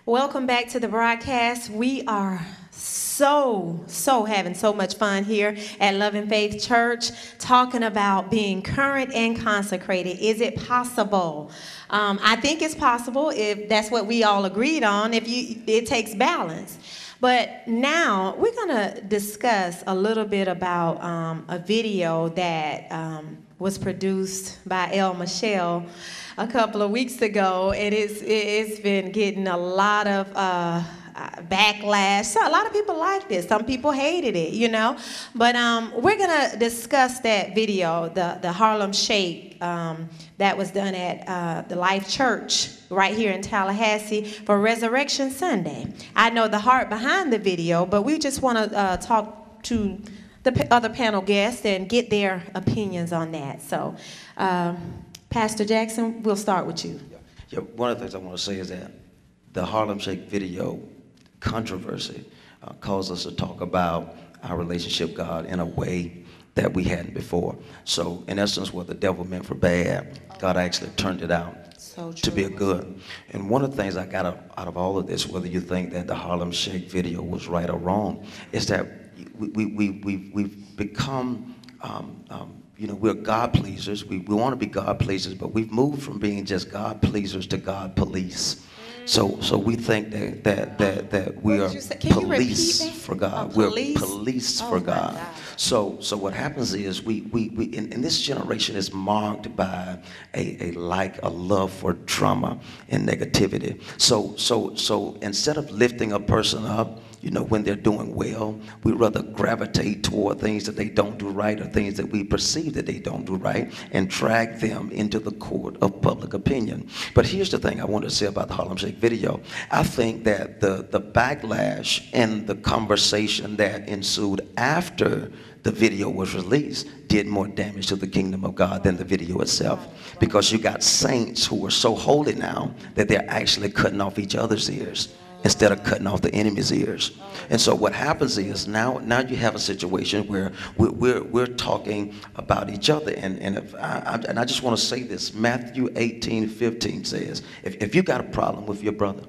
Welcome back to the broadcast. We are so having so much fun here at Love and Faith Church, talking about being current and consecrated. Is it possible? I think it's possible if that's what we all agreed on, it takes balance. But now we're going to discuss a little bit about a video that was produced by L.Michelle a couple of weeks ago, and it's been getting a lot of backlash. So a lot of people liked it. Some people hated it, you know. But we're going to discuss that video, the Harlem Shake that was done at the Life Church right here in Tallahassee for Resurrection Sunday. I know the heart behind the video, but we just want to talk to the other panel guests and get their opinions on that. So, Pastor Jackson, we'll start with you. Yeah, one of the things I want to say is that the Harlem Shake video controversy caused us to talk about our relationship with God in a way that we hadn't before. So, in essence, what the devil meant for bad, God actually turned it out to be a good. And one of the things I got out of all of this, whether you think that the Harlem Shake video was right or wrong, is that we've become, you know, we're God pleasers. We want to be God pleasers, but we've moved from being just God pleasers to God police. So we think that we are police for God. We're police for God. So what happens is we in this generation is marked by a love for drama and negativity. So instead of lifting a person up, you know, when they're doing well, we rather gravitate toward things that they don't do right or things that we perceive that they don't do right and drag them into the court of public opinion. But here's the thing I want to say about the Harlem Shake video. I think that the backlash and the conversation that ensued after the video was released did more damage to the kingdom of God than the video itself. Because you got saints who are so holy now that they're actually cutting off each other's ears instead of cutting off the enemy's ears. And so what happens is now you have a situation where we're talking about each other. And I just want to say this. Matthew 18:15 says, if you got a problem with your brother,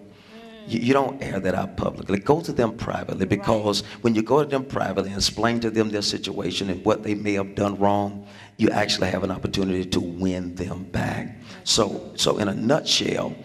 you don't air that out publicly. Go to them privately, because when you go to them privately and explain to them their situation and what they may have done wrong, you actually have an opportunity to win them back. So in a nutshell,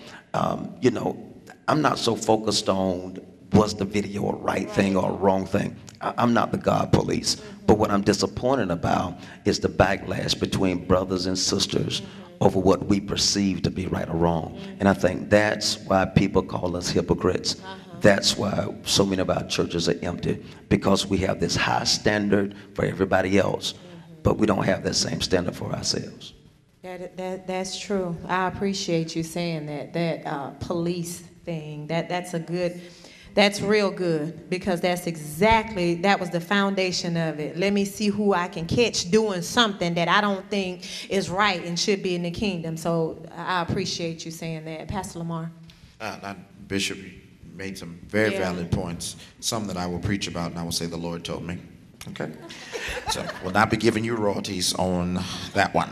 you know, I'm not so focused on was the video a right thing or a wrong thing. I'm not the God police. But what I'm disappointed about is the backlash between brothers and sisters over what we perceive to be right or wrong. And I think that's why people call us hypocrites. That's why so many of our churches are empty, because we have this high standard for everybody else, but we don't have that same standard for ourselves. That's true. I appreciate you saying that police thing. That's real good, because that was the foundation of it. Let me see who I can catch doing something that I don't think is right and should be in the kingdom. So I appreciate you saying that. Pastor Lamar. Bishop made some very valid points, some that I will preach about, and I will say the Lord told me. Okay? So we'll not be giving you royalties on that one.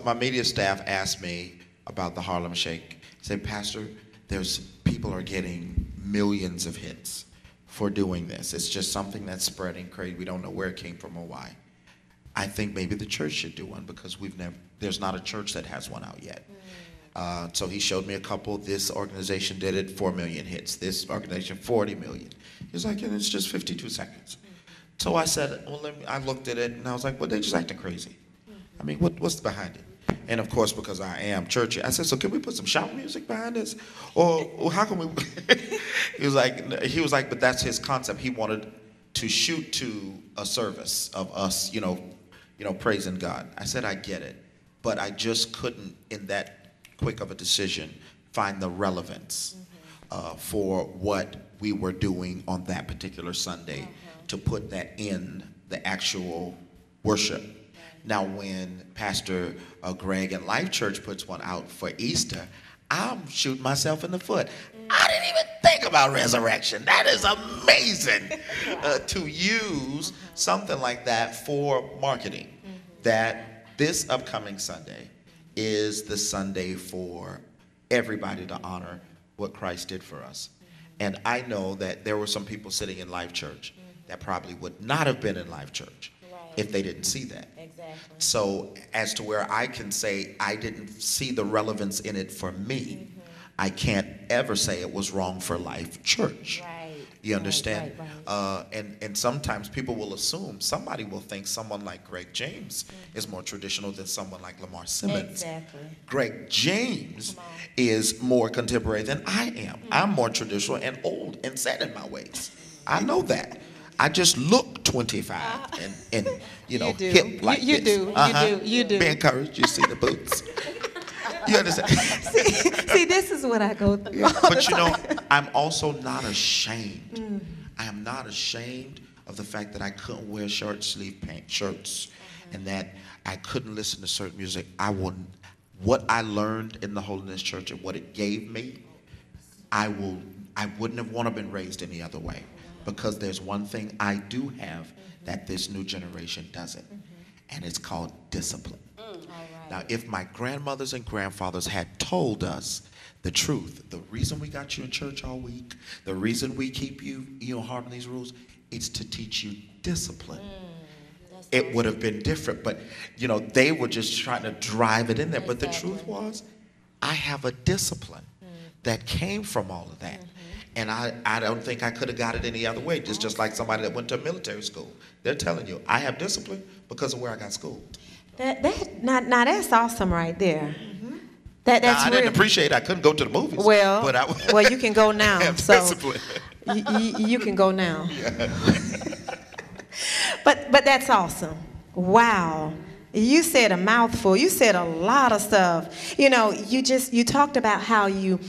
My media staff asked me about the Harlem Shake. Said, Pastor, people are getting millions of hits for doing this. It's just something that's spreading crazy. We don't know where it came from or why. I think maybe the church should do one, because there's not a church that has one out yet. So he showed me a couple. This organization did it, 4 million hits. This organization, 40 million. He was like, and it's just 52 seconds. So I said, well, I looked at it, and I was like, well, they're just acting crazy. I mean, what's behind it? And of course, because I am churchy, I said, so can we put some shout music behind this? Or how can we? He was like, but that's his concept. He wanted to shoot to a service of us, you know, praising God. I said, I get it, but I just couldn't, in that quick of a decision, find the relevance for what we were doing on that particular Sunday to put that in the actual worship. Now, when Pastor Greg at Life Church puts one out for Easter, I'm shooting myself in the foot. I didn't even think about resurrection. That is amazing to use something like that for marketing. That this upcoming Sunday is the Sunday for everybody to honor what Christ did for us. And I know that there were some people sitting in Life Church that probably would not have been in Life Church if they didn't see that. Exactly. So as to where I can say I didn't see the relevance in it for me, I can't ever say it was wrong for Life Church. Right. You understand? Right. And sometimes people will assume, somebody will think someone like Greg James is more traditional than someone like Lamar Simmons. Exactly. Greg James is more contemporary than I am. I'm more traditional and old and set in my ways. I know that. I just look 25 and you know, hip like you this. You do. Be encouraged. You see the boots. You understand? See, this is what I go through. But you know, I'm also not ashamed. I am not ashamed of the fact that I couldn't wear short sleeve pant shirts and that I couldn't listen to certain music. What I learned in the Holiness Church and what it gave me, I wouldn't have wanted to been raised any other way, because there's one thing I do have that this new generation doesn't, and it's called discipline. Now, if my grandmothers and grandfathers had told us the truth, the reason we got you in church all week, the reason we keep you harping these rules, it's to teach you discipline. It would have been different, but you know, they were just trying to drive it in there. But the truth was, I have a discipline that came from all of that. And I don't think I could have got it any other way. Just like somebody that went to a military school. They're telling you, I have discipline because of where I got schooled. Now that's awesome right there. That's I didn't appreciate it. I couldn't go to the movies. Well, but you can go now. I have so discipline. you can go now. Yeah. But that's awesome. Wow. You said a mouthful. You said a lot of stuff. You know, you talked about how you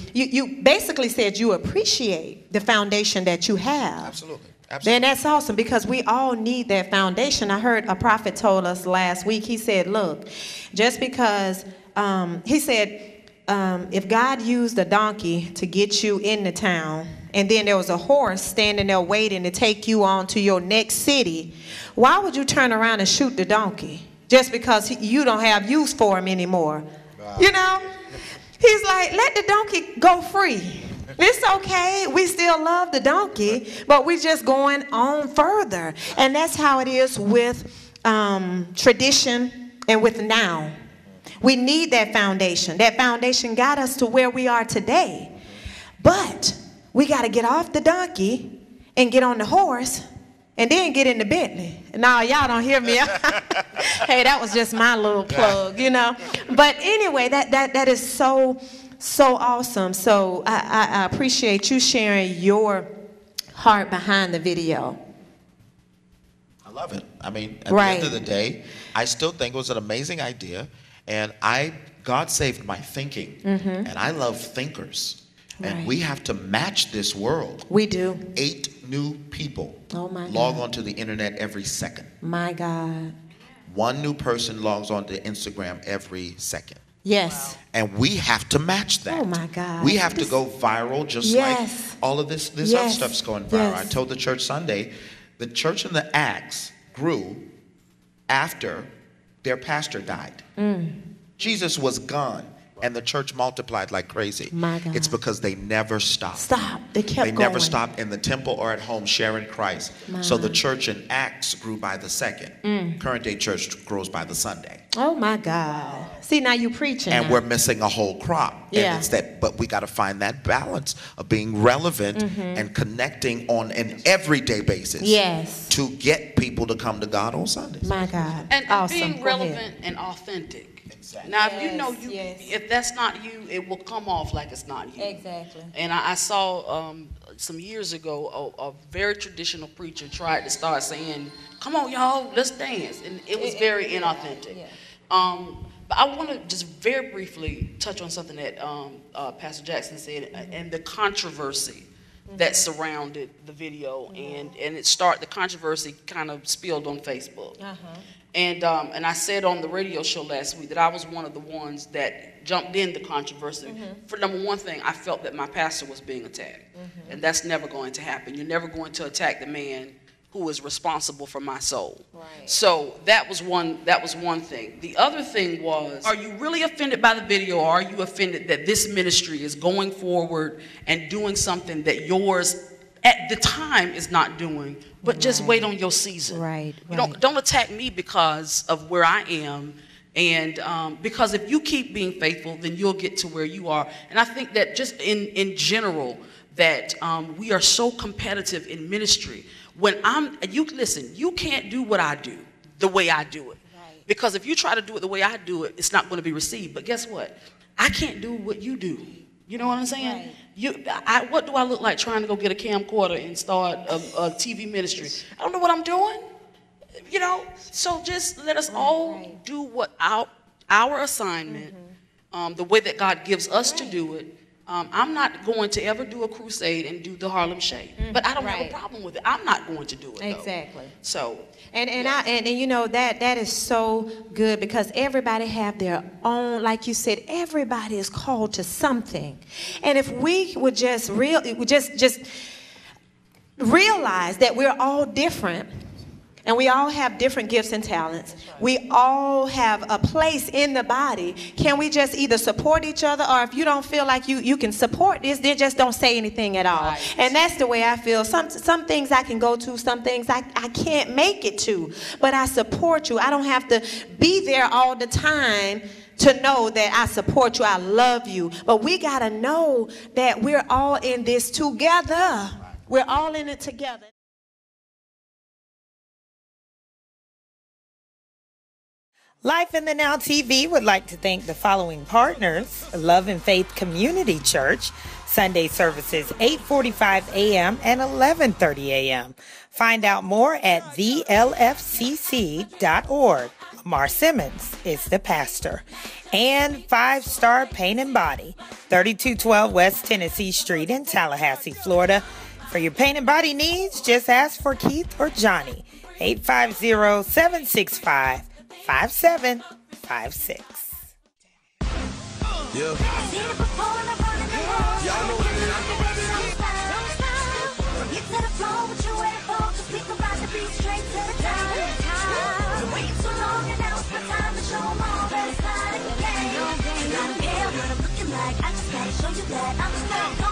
basically said you appreciate the foundation that you have. Absolutely. Then that's awesome, because we all need that foundation. I heard a prophet told us last week. He said, look, just because, he said, if God used a donkey to get you into town, and then there was a horse standing there waiting to take you on to your next city, why would you turn around and shoot the donkey? Just because you don't have use for him anymore. Wow. You know? He's like, let the donkey go free. It's okay. We still love the donkey, but we're just going on further. And that's how it is with tradition and with now. We need that foundation. That foundation got us to where we are today. But we got to get off the donkey and get on the horse and then get in the Bentley. Now, y'all don't hear me. Hey, that was just my little plug, you know. But anyway, that is so awesome. So I appreciate you sharing your heart behind the video. I love it. I mean, at the end of the day, I still think it was an amazing idea. And God saved my thinking. And I love thinkers. And we have to match this world. We do. 8 new people log onto the internet every second. My God. 1 new person logs onto Instagram every second. Yes. And we have to match that. Oh my God. We have to go viral, just like all of this other stuff's going viral. I told the church Sunday, the church in the Acts grew after their pastor died. Jesus was gone, and the church multiplied like crazy. My God. It's because they never stopped. They kept going. They never stopped in the temple or at home sharing Christ. So the church in Acts grew by the second. Current day church grows by the Sunday. Oh my God. See, now you preaching. And we're missing a whole crop. And it's that, but we got to find that balance of being relevant and connecting on an everyday basis. Yes. To get people to come to God on Sundays. My God. And awesome. being relevant and authentic. Exactly. Now, if you know if that's not you, it will come off like it's not you. Exactly. And I saw some years ago a very traditional preacher tried to start saying, "Come on, y'all, let's dance," and it was very inauthentic. But I want to just very briefly touch on something that Pastor Jackson said, and the controversy that surrounded the video, and the controversy kind of spilled on Facebook. And I said on the radio show last week that I was one of the ones that jumped in the controversy. For number one thing, I felt that my pastor was being attacked. And that's never going to happen. You're never going to attack the man who is responsible for my soul. Right. So that was one thing. The other thing was, are you really offended by the video, or are you offended that this ministry is going forward and doing something that yours at the time is not doing, but just wait on your season. Right. You don't attack me because of where I am. And because if you keep being faithful, then you'll get to where you are. And I think that just in general, that we are so competitive in ministry. When you can't do what I do the way I do it. Right. Because if you try to do it the way I do it, it's not going to be received. But guess what? I can't do what you do. You know what I'm saying? Right. What do I look like trying to go get a camcorder and start a TV ministry? I don't know what I'm doing. You know, so just let us all do what our assignment, the way that God gives us to do it. I'm not going to ever do a crusade and do the Harlem Shake, but I don't have a problem with it. I'm not going to do it, though. Exactly. So, and you know that is so good, because everybody have their own, like you said, everybody is called to something, and if we would just realize that we're all different. And we all have different gifts and talents. Right. We all have a place in the body. Can we just either support each other, or if you don't feel like you can support this, then just don't say anything at all. Right. And that's the way I feel. Some things I can go to, some things I can't make it to. But I support you. I don't have to be there all the time to know that I support you, I love you. But we got to know that we're all in this together. Right. We're all in it together. Life in the Now TV would like to thank the following partners: Love and Faith Community Church, Sunday services 8:45 a.m. and 11:30 a.m. Find out more at thelfcc.org. Lamar Simmons is the pastor. And 5 Star Paint and Body, 3212 West Tennessee Street in Tallahassee, Florida. For your paint and body needs, just ask for Keith or Johnny. 850-765-5756. Yeah. Y'all know what it is. Get to the floor, what you waiting for? 'Cause we about to be straight to the top. Been waiting so long, and now it's my time to show 'em all that it's not a game. I don't care what I'm looking like, I just gotta show you that I'm still